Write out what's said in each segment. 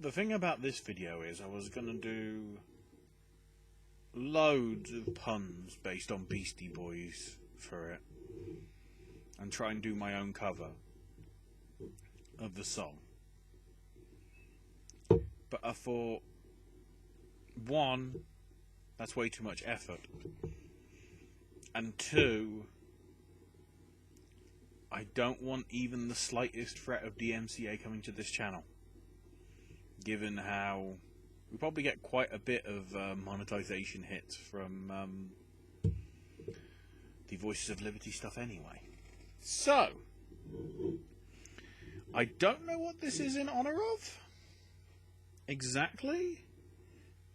the thing about this video is I was going to do loads of puns based on Beastie Boys for it, and try and do my own cover of the song. But I thought, one, that's way too much effort, and two, I don't want even the slightest threat of DMCA coming to this channel, given how we probably get quite a bit of monetization hits from the Voices of Liberty stuff anyway. So, I don't know what this is in honor of exactly.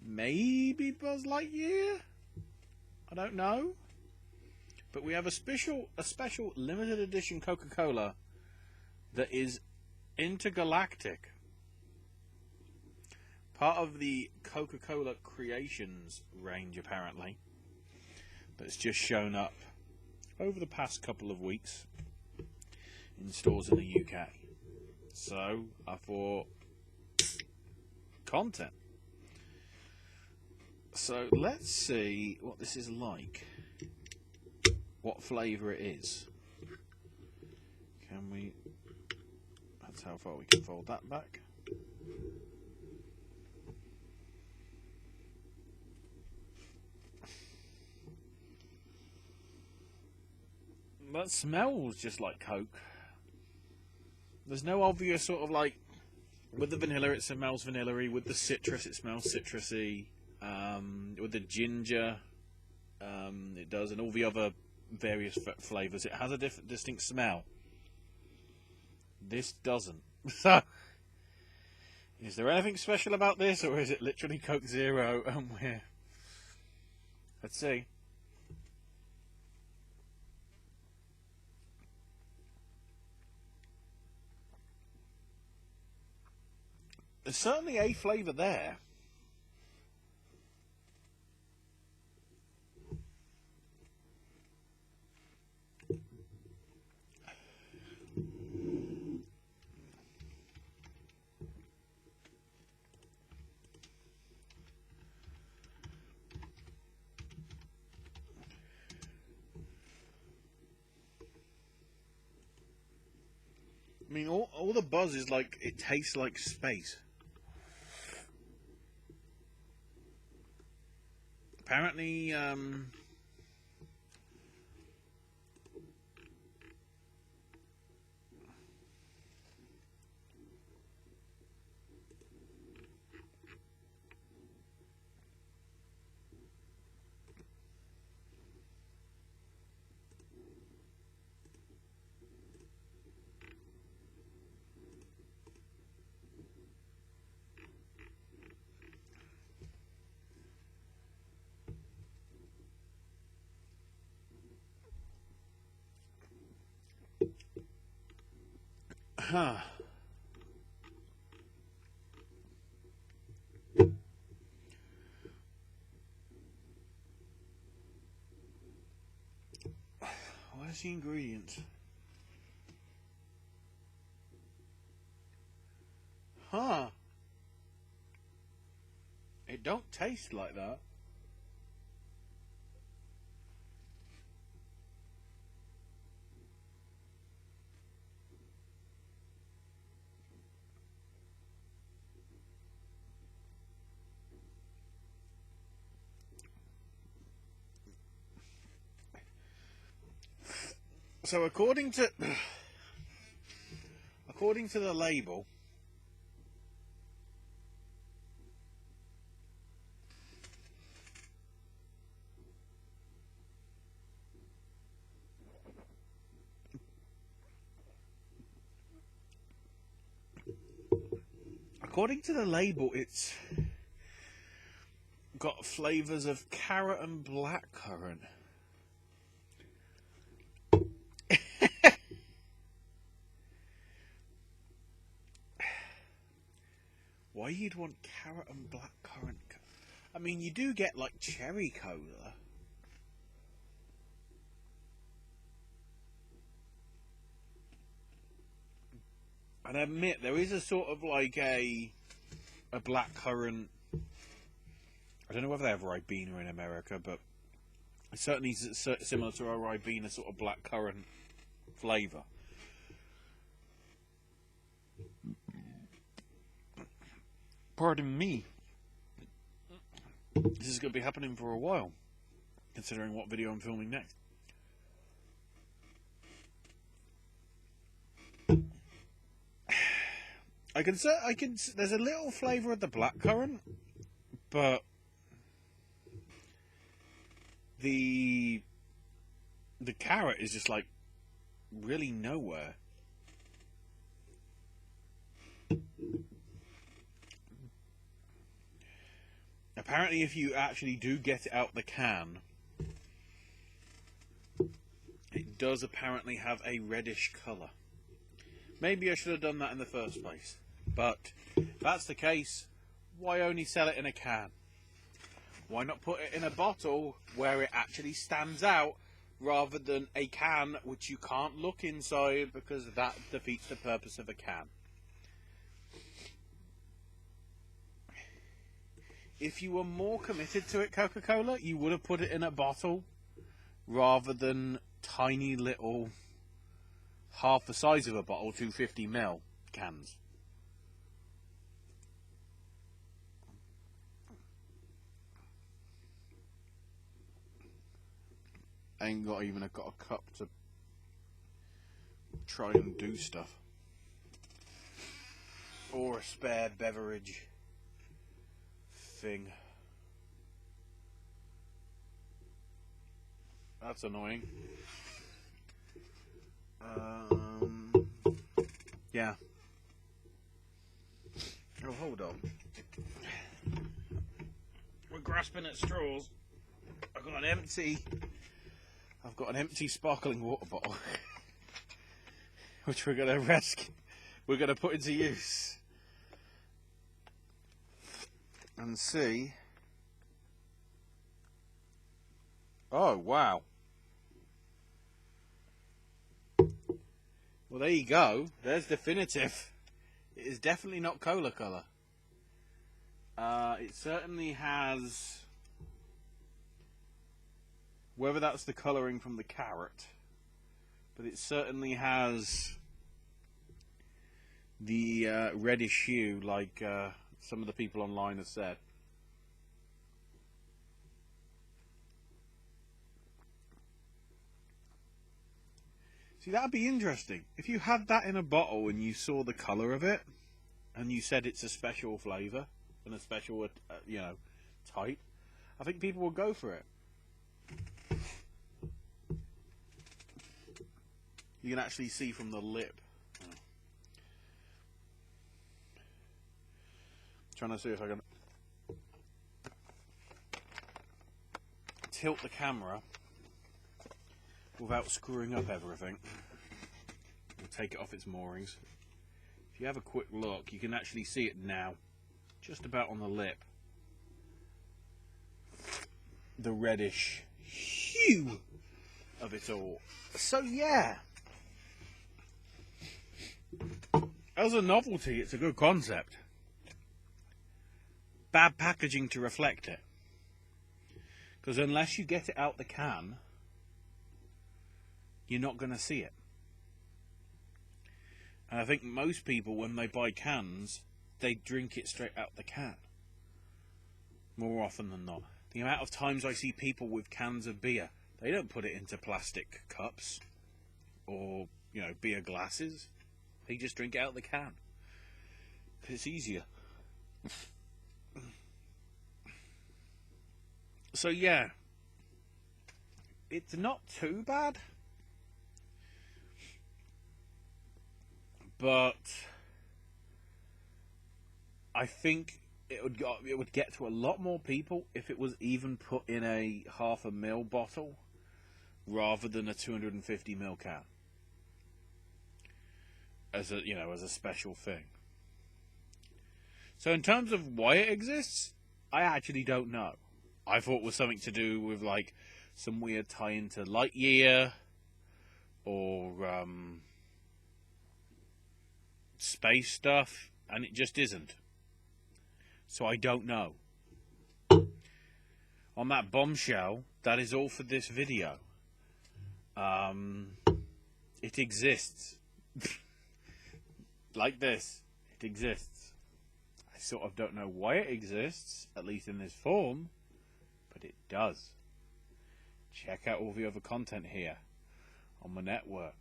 Maybe Buzz Lightyear? I don't know. But we have a special limited edition Coca-Cola that is Intergalactic. Part of the Coca-Cola Creations range, apparently. That's just shown up over the past couple of weeks in stores in the UK. So, I thought, content. So, let's see what this is like. What flavour it is. Can we... That's how far we can fold that back. That smells just like Coke. There's no obvious sort of like... With the vanilla it smells vanilla-y. With the citrus it smells citrusy. With the ginger it does. And all the other various flavours. It has a distinct smell. This doesn't. So, is there anything special about this, or is it literally Coke Zero and we're... Let's see. There's certainly a flavour there. I mean, all the buzz is like, it tastes like space. Apparently, huh. Where's the ingredients? Huh. It don't taste like that. So according to the label, it's got flavours of carrot and blackcurrant. Why you'd want carrot and blackcurrant? I mean, you do get like cherry cola. And I admit, there is a sort of like a a black currant. I don't know whether they have Ribena in America, but it's certainly similar to a Ribena sort of black currant flavour. Pardon me. This is going to be happening for a while, considering what video I'm filming next. I can. There's a little flavour of the blackcurrant, but the carrot is just like really nowhere. Apparently, if you actually do get it out the can, it does apparently have a reddish colour. Maybe I should have done that in the first place. But if that's the case, why only sell it in a can? Why not put it in a bottle where it actually stands out, rather than a can which you can't look inside, because that defeats the purpose of a can. If you were more committed to it, Coca-Cola, you would have put it in a bottle rather than tiny little, half the size of a bottle, 250ml cans. I ain't got a cup to try and do stuff, or a spare beverage thing. That's annoying. Yeah. Oh, hold on. We're grasping at straws. I've got an empty sparkling water bottle, which we're going to rescue. We're going to put into use and see. Oh, wow. Well, there you go. There's definitive. It is definitely not cola colour. It certainly has, whether that's the colouring from the carrot, but it certainly has the reddish hue, like some of the people online have said. See, that'd be interesting. If you had that in a bottle and you saw the colour of it, and you said it's a special flavour and a special, type, I think people would go for it. You can actually see from the lip. Oh. Trying to see if I can tilt the camera without screwing up everything. We'll take it off its moorings. If you have a quick look, you can actually see it now, just about on the lip. The reddish hue of it all. So yeah, as a novelty, it's a good concept. Bad packaging to reflect it. Because unless you get it out the can, you're not going to see it. And I think most people, when they buy cans, they drink it straight out the can. More often than not. The amount of times I see people with cans of beer, they don't put it into plastic cups or, beer glasses. They just drink it out the can. Because it's easier. So yeah, it's not too bad. But I think it would get to a lot more people if it was even put in a 0.5 ml bottle rather than a 250ml can, as a special thing. So in terms of why it exists, I actually don't know. I thought it was something to do with like some weird tie into Lightyear or space stuff, and it just isn't. So I don't know. On that bombshell, that is all for this video. It exists. Like this. It exists. I sort of don't know why it exists, at least in this form, but it does. Check out all the other content here on my network.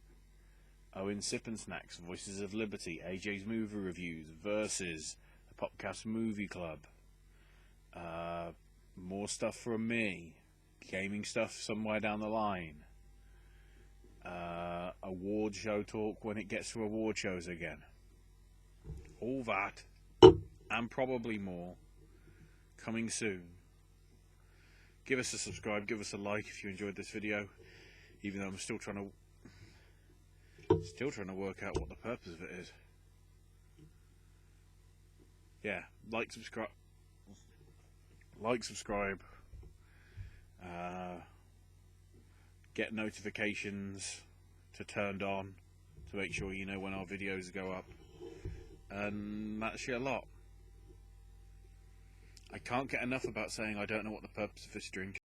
Owen Sip and Snacks, Voices of Liberty, AJ's Movie Reviews, Versus, the Popcast Movie Club. More stuff from me. Gaming stuff somewhere down the line. Award show talk when it gets to award shows again. All that, and probably more, coming soon. Give us a subscribe, give us a like if you enjoyed this video, even though I'm still trying to work out what the purpose of it is. Yeah, like, subscribe, get notifications to turned on to make sure you know when our videos go up, and that's your lot. I can't get enough about saying I don't know what the purpose of this drink